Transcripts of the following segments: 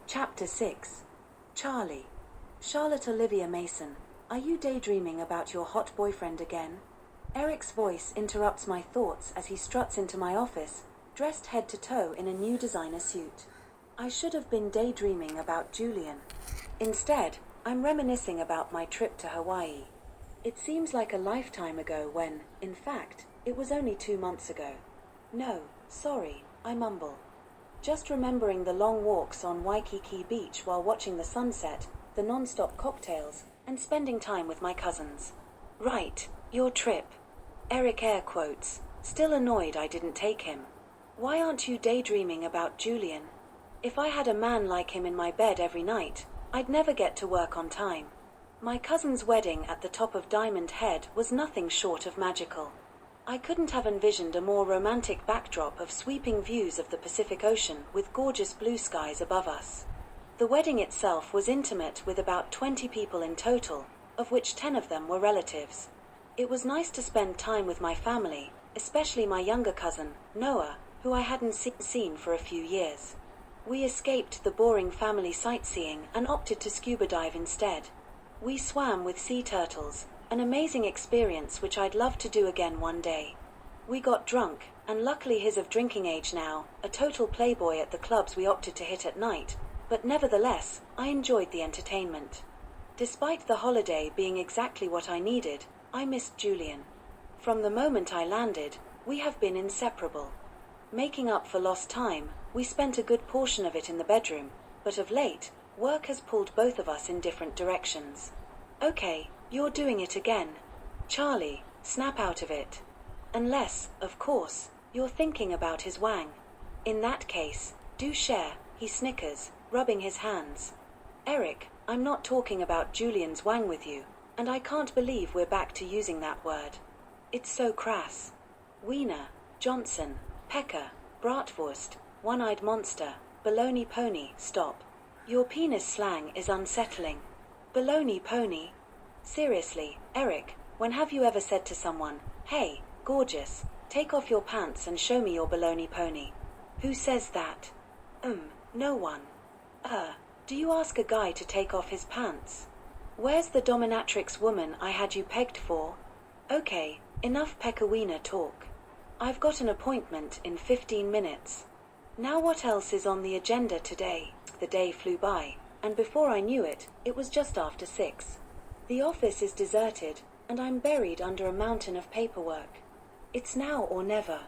Chapter 6. Charlie. Charlotte Olivia Masen, are you daydreaming about your hot boyfriend again? Eric's voice interrupts my thoughts as he struts into my office, dressed head to toe in a new designer suit. I should have been daydreaming about Julian. Instead, I'm reminiscing about my trip to Hawaii. It seems like a lifetime ago when, in fact, it was only 2 months ago. No, sorry, I mumble. Just remembering the long walks on Waikiki Beach while watching the sunset, the non-stop cocktails, and spending time with my cousins. Right, your trip. Eric air quotes, still annoyed I didn't take him. Why aren't you daydreaming about Julian? If I had a man like him in my bed every night, I'd never get to work on time. My cousin's wedding at the top of Diamond Head was nothing short of magical. I couldn't have envisioned a more romantic backdrop of sweeping views of the Pacific Ocean with gorgeous blue skies above us. The wedding itself was intimate with about 20 people in total, of which 10 of them were relatives. It was nice to spend time with my family, especially my younger cousin, Noah, who I hadn't seen for a few years. We escaped the boring family sightseeing and opted to scuba dive instead. We swam with sea turtles, an amazing experience which I'd love to do again one day. We got drunk, and luckily he's of drinking age now, a total playboy at the clubs we opted to hit at night, but nevertheless, I enjoyed the entertainment. Despite the holiday being exactly what I needed, I missed Julian. From the moment I landed, we have been inseparable. Making up for lost time, we spent a good portion of it in the bedroom, but of late, work has pulled both of us in different directions. Okay, you're doing it again. Charlie, snap out of it. Unless, of course, you're thinking about his wang. In that case, do share, he snickers, rubbing his hands. Eric, I'm not talking about Julian's wang with you, and I can't believe we're back to using that word. It's so crass. Wiener, Johnson, Pecker, Bratwurst, one-eyed monster, baloney pony, stop. Your penis slang is unsettling. Baloney pony? Seriously, Eric, when have you ever said to someone, hey, gorgeous, take off your pants and show me your baloney pony? Who says that? No one. Do you ask a guy to take off his pants? Where's the dominatrix woman I had you pegged for? Okay, enough Pecker-Wiener talk. I've got an appointment in 15 minutes. Now what else is on the agenda today? The day flew by, and before I knew it, it was just after 6. The office is deserted, and I'm buried under a mountain of paperwork. It's now or never.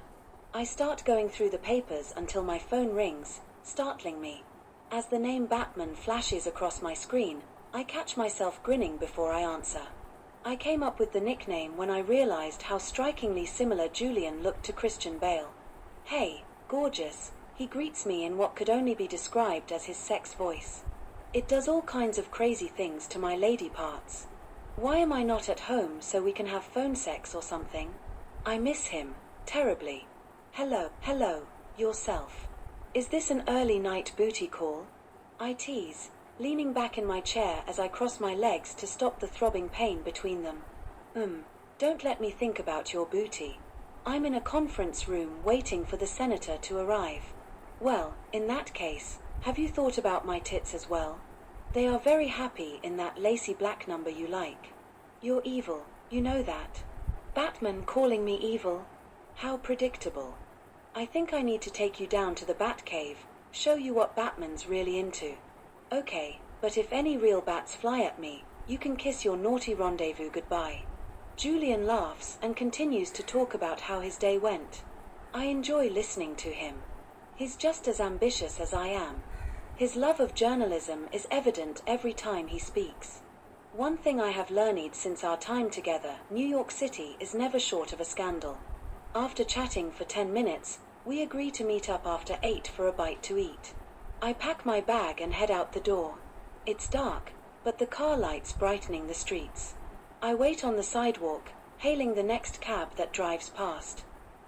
I start going through the papers until my phone rings, startling me. As the name Batman flashes across my screen, I catch myself grinning before I answer. I came up with the nickname when I realized how strikingly similar Julian looked to Christian Bale. Hey, gorgeous, he greets me in what could only be described as his sex voice. It does all kinds of crazy things to my lady parts. Why am I not at home so we can have phone sex or something? I miss him, terribly. Hello, yourself. Is this an early night booty call? I tease, leaning back in my chair as I cross my legs to stop the throbbing pain between them. Don't let me think about your booty. I'm in a conference room waiting for the senator to arrive. Well, in that case, have you thought about my tits as well? They are very happy in that lacy black number you like. You're evil, you know that. Batman calling me evil? How predictable. I think I need to take you down to the Batcave, show you what Batman's really into. Okay, but if any real bats fly at me, you can kiss your naughty rendezvous goodbye. Julian laughs and continues to talk about how his day went. I enjoy listening to him. He's just as ambitious as I am. His love of journalism is evident every time he speaks. One thing I have learned since our time together, New York City is never short of a scandal. After chatting for 10 minutes, we agree to meet up after 8 for a bite to eat. I pack my bag and head out the door. It's dark, but the car lights brightening the streets. I wait on the sidewalk, hailing the next cab that drives past.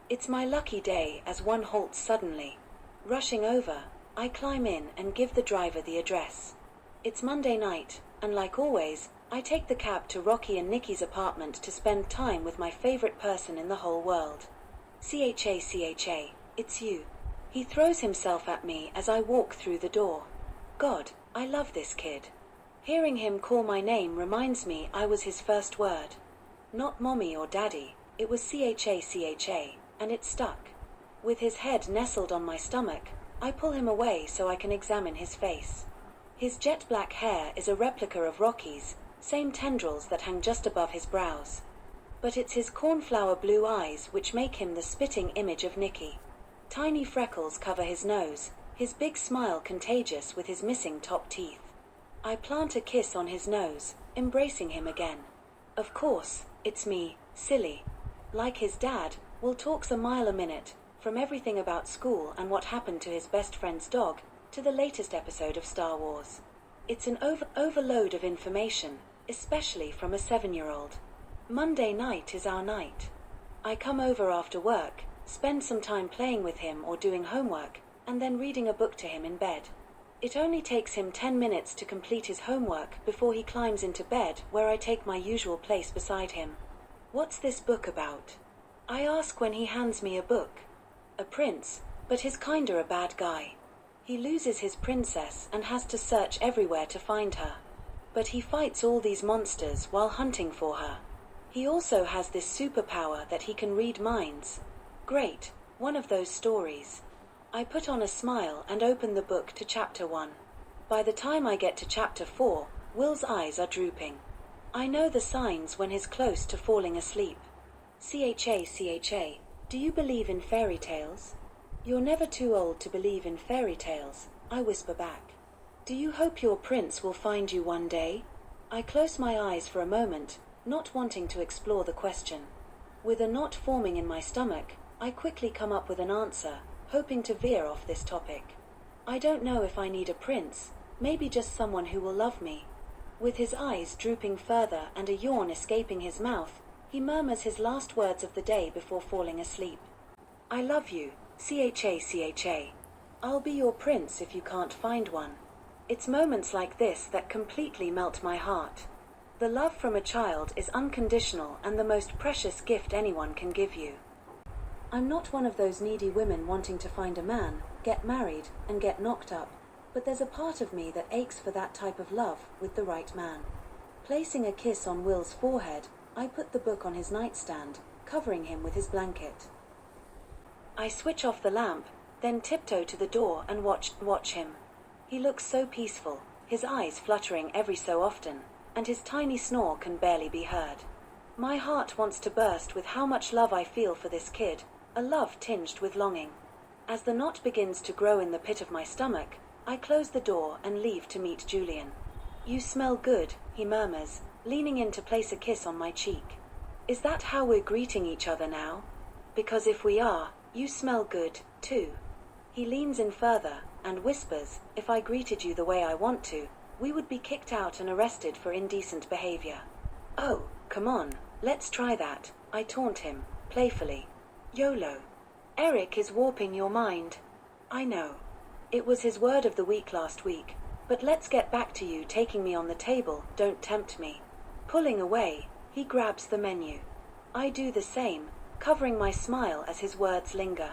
It's my lucky day as one halts suddenly. Rushing over, I climb in and give the driver the address. It's Monday night, and like always, I take the cab to Rocky and Nikki's apartment to spend time with my favorite person in the whole world. CHA, it's you. He throws himself at me as I walk through the door. God, I love this kid. Hearing him call my name reminds me I was his first word. Not mommy or daddy, it was CHA, and it stuck. With his head nestled on my stomach, I pull him away so I can examine his face. His jet black hair is a replica of Rocky's, same tendrils that hang just above his brows. But it's his cornflower blue eyes which make him the spitting image of Nicky. Tiny freckles cover his nose, his big smile contagious with his missing top teeth. I plant a kiss on his nose, embracing him again. Of course, it's me, silly. Like his dad, Will talks a mile a minute, from everything about school and what happened to his best friend's dog, to the latest episode of Star Wars. It's an overload of information, especially from a 7-year-old. Monday night is our night. I come over after work, spend some time playing with him or doing homework, and then reading a book to him in bed. It only takes him 10 minutes to complete his homework before he climbs into bed, where I take my usual place beside him. What's this book about? I ask when he hands me a book. A prince, but he's kinda a bad guy. He loses his princess and has to search everywhere to find her. But he fights all these monsters while hunting for her. He also has this superpower that he can read minds. Great, one of those stories. I put on a smile and open the book to chapter 1. By the time I get to chapter 4, Will's eyes are drooping. I know the signs when he's close to falling asleep. CHA, do you believe in fairy tales? You're never too old to believe in fairy tales, I whisper back. Do you hope your prince will find you one day? I close my eyes for a moment, not wanting to explore the question. With a knot forming in my stomach, I quickly come up with an answer, hoping to veer off this topic. I don't know if I need a prince, maybe just someone who will love me. With his eyes drooping further and a yawn escaping his mouth, he murmurs his last words of the day before falling asleep. I love you, CHA. I'll be your prince if you can't find one. It's moments like this that completely melt my heart. The love from a child is unconditional and the most precious gift anyone can give you. I'm not one of those needy women wanting to find a man, get married, and get knocked up, but there's a part of me that aches for that type of love with the right man. Placing a kiss on Will's forehead, I put the book on his nightstand, covering him with his blanket. I switch off the lamp, then tiptoe to the door and watch him. He looks so peaceful, his eyes fluttering every so often, and his tiny snore can barely be heard. My heart wants to burst with how much love I feel for this kid, a love tinged with longing. As the knot begins to grow in the pit of my stomach, I close the door and leave to meet Julian. You smell good, he murmurs, leaning in to place a kiss on my cheek. Is that how we're greeting each other now? Because if we are, you smell good, too. He leans in further, and whispers, if I greeted you the way I want to, we would be kicked out and arrested for indecent behavior. Oh, come on, let's try that, I taunt him, playfully. YOLO. Eric is warping your mind. I know. It was his word of the week last week, but let's get back to you taking me on the table, don't tempt me. Pulling away, he grabs the menu. I do the same, covering my smile as his words linger.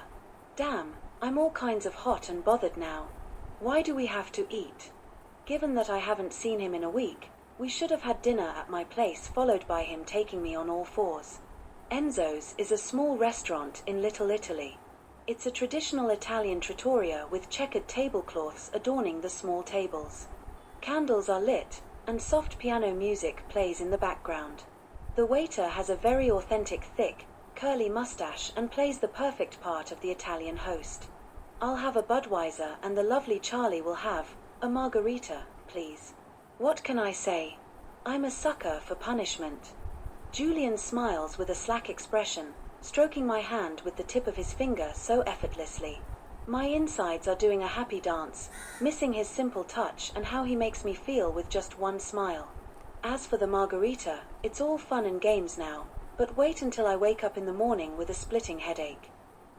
Damn, I'm all kinds of hot and bothered now. Why do we have to eat? Given that I haven't seen him in a week, we should have had dinner at my place followed by him taking me on all fours. Enzo's is a small restaurant in Little Italy. It's a traditional Italian trattoria with checkered tablecloths adorning the small tables. Candles are lit, and soft piano music plays in the background. The waiter has a very authentic thick, curly mustache and plays the perfect part of the Italian host. I'll have a Budweiser and the lovely Charlie will have a margarita, please. What can I say? I'm a sucker for punishment. Julian smiles with a slack expression, stroking my hand with the tip of his finger so effortlessly. My insides are doing a happy dance, missing his simple touch and how he makes me feel with just one smile. As for the margarita, it's all fun and games now, but wait until I wake up in the morning with a splitting headache.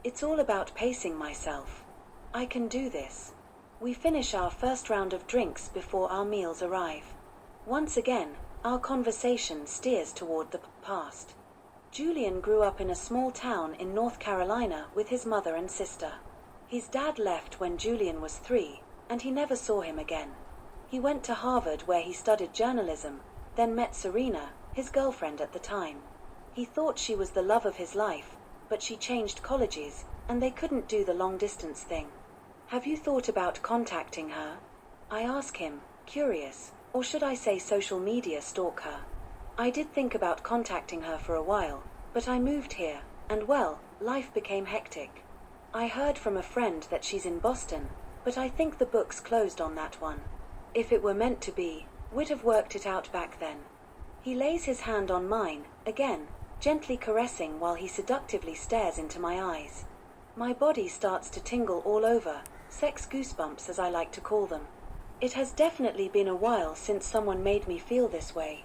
It's all about pacing myself. I can do this. We finish our first round of drinks before our meals arrive. Once again, our conversation steers toward the past. Julian grew up in a small town in North Carolina with his mother and sister. His dad left when Julian was 3, and he never saw him again. He went to Harvard where he studied journalism, then met Serena, his girlfriend at the time. He thought she was the love of his life, but she changed colleges, and they couldn't do the long-distance thing. Have you thought about contacting her? I ask him, curious, or should I say social media stalk her? I did think about contacting her for a while, but I moved here, and well, life became hectic. I heard from a friend that she's in Boston, but I think the book's closed on that one. If it were meant to be, we'd have worked it out back then. He lays his hand on mine, again, gently caressing while he seductively stares into my eyes. My body starts to tingle all over, sex goosebumps as I like to call them. It has definitely been a while since someone made me feel this way.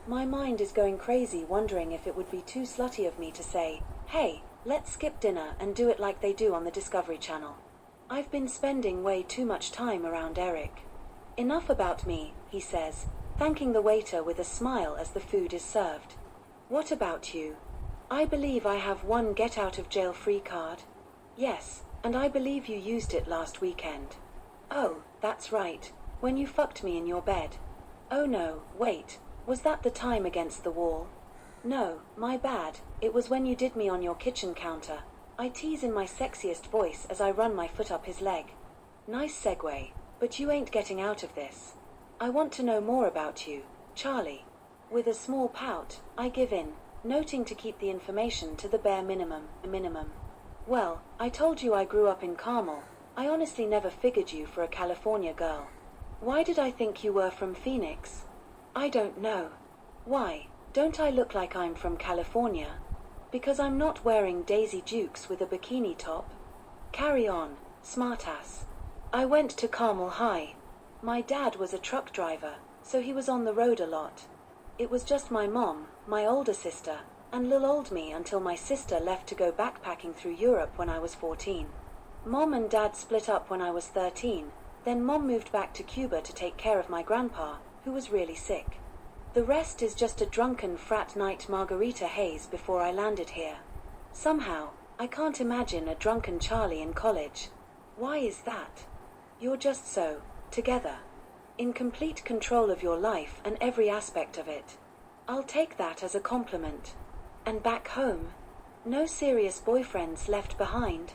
My mind is going crazy wondering if it would be too slutty of me to say, hey, let's skip dinner and do it like they do on the Discovery Channel. I've been spending way too much time around Eric. Enough about me, he says, thanking the waiter with a smile as the food is served. What about you? I believe I have one get-out-of-jail-free card. Yes, and I believe you used it last weekend. Oh, that's right, when you fucked me in your bed. Oh no, wait, was that the time against the wall? No, my bad, it was when you did me on your kitchen counter. I tease in my sexiest voice as I run my foot up his leg. Nice segue, but you ain't getting out of this. I want to know more about you, Charlie. With a small pout, I give in, noting to keep the information to the bare minimum. Well, I told you I grew up in Carmel. I honestly never figured you for a California girl. Why did I think you were from Phoenix? I don't know. Why, don't I look like I'm from California? Because I'm not wearing Daisy Dukes with a bikini top? Carry on, smartass. I went to Carmel High. My dad was a truck driver, so he was on the road a lot. It was just my mom, my older sister, and lil old me until my sister left to go backpacking through Europe when I was 14. Mom and Dad split up when I was 13, then Mom moved back to Cuba to take care of my grandpa, who was really sick. The rest is just a drunken frat night margarita haze before I landed here. Somehow, I can't imagine a drunken Charlie in college. Why is that? You're just so, together. In complete control of your life and every aspect of it. I'll take that as a compliment. And back home? No serious boyfriends left behind?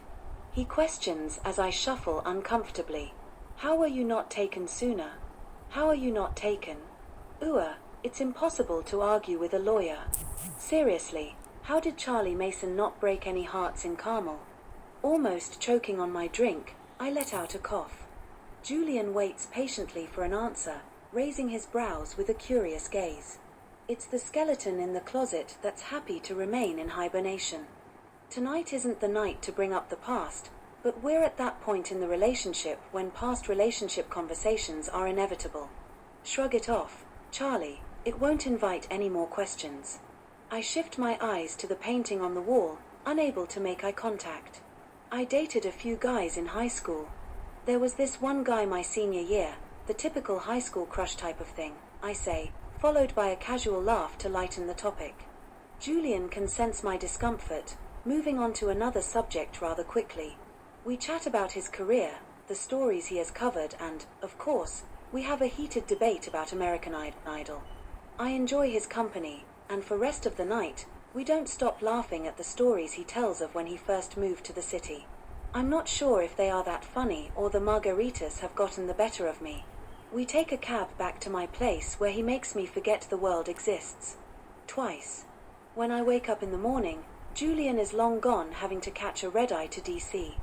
He questions as I shuffle uncomfortably. How were you not taken sooner? How are you not taken? It's impossible to argue with a lawyer. Seriously, how did Charlie Masen not break any hearts in Carmel? Almost choking on my drink, I let out a cough. Julian waits patiently for an answer, raising his brows with a curious gaze. It's the skeleton in the closet that's happy to remain in hibernation. Tonight isn't the night to bring up the past, but we're at that point in the relationship when past relationship conversations are inevitable. Shrug it off, Charlie, it won't invite any more questions. I shift my eyes to the painting on the wall, unable to make eye contact. I dated a few guys in high school. There was this one guy my senior year, the typical high school crush type of thing, I say, followed by a casual laugh to lighten the topic. Julian can sense my discomfort, moving on to another subject rather quickly. We chat about his career, the stories he has covered and, of course, we have a heated debate about American Idol. I enjoy his company, and for rest of the night, we don't stop laughing at the stories he tells of when he first moved to the city. I'm not sure if they are that funny or the margaritas have gotten the better of me. We take a cab back to my place where he makes me forget the world exists. Twice. When I wake up in the morning, Julian is long gone having to catch a red-eye to DC.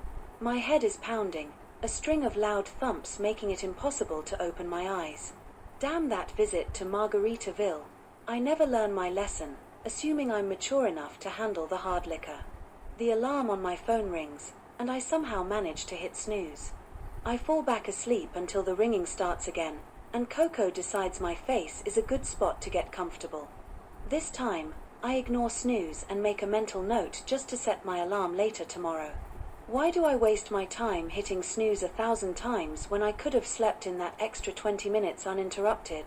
My head is pounding, a string of loud thumps making it impossible to open my eyes. Damn that visit to Margaritaville. I never learn my lesson, assuming I'm mature enough to handle the hard liquor. The alarm on my phone rings, and I somehow manage to hit snooze. I fall back asleep until the ringing starts again, and Coco decides my face is a good spot to get comfortable. This time, I ignore snooze and make a mental note just to set my alarm later tomorrow. Why do I waste my time hitting snooze 1,000 times when I could have slept in that extra 20 minutes uninterrupted?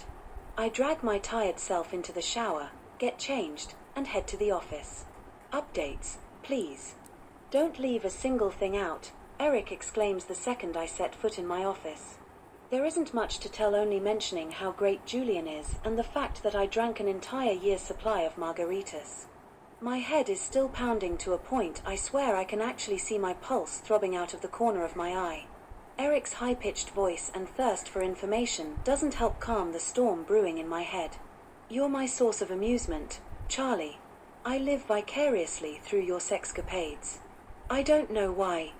I drag my tired self into the shower, get changed, and head to the office. Updates, please. Don't leave a single thing out, Eric exclaims the second I set foot in my office. There isn't much to tell, only mentioning how great Julian is and the fact that I drank an entire year's supply of margaritas. My head is still pounding to a point I swear I can actually see my pulse throbbing out of the corner of my eye. Eric's high-pitched voice and thirst for information doesn't help calm the storm brewing in my head. You're my source of amusement, Charlie. I live vicariously through your sexcapades. I don't know why,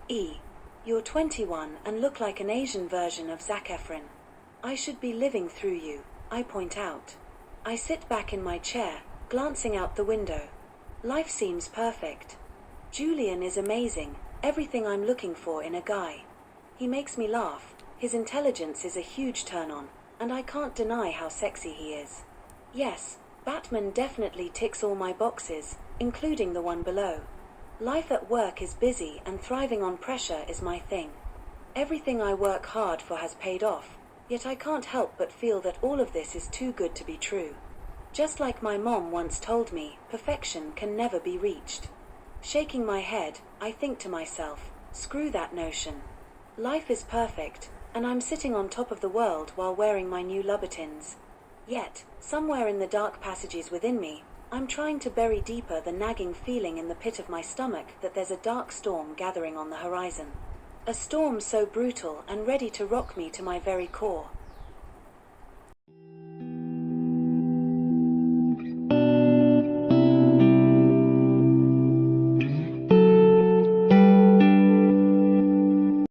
You're 21 and look like an Asian version of Zac Efron. I should be living through you, I point out. I sit back in my chair, glancing out the window. Life seems perfect. Julian is amazing, everything I'm looking for in a guy. He makes me laugh, his intelligence is a huge turn-on, and I can't deny how sexy he is. Yes, Batman definitely ticks all my boxes, including the one below. Life at work is busy and thriving on pressure is my thing. Everything I work hard for has paid off, yet I can't help but feel that all of this is too good to be true. Just like my mom once told me, perfection can never be reached. Shaking my head, I think to myself, screw that notion. Life is perfect, and I'm sitting on top of the world while wearing my new Louboutins. Yet, somewhere in the dark passages within me, I'm trying to bury deeper the nagging feeling in the pit of my stomach that there's a dark storm gathering on the horizon. A storm so brutal and ready to rock me to my very core.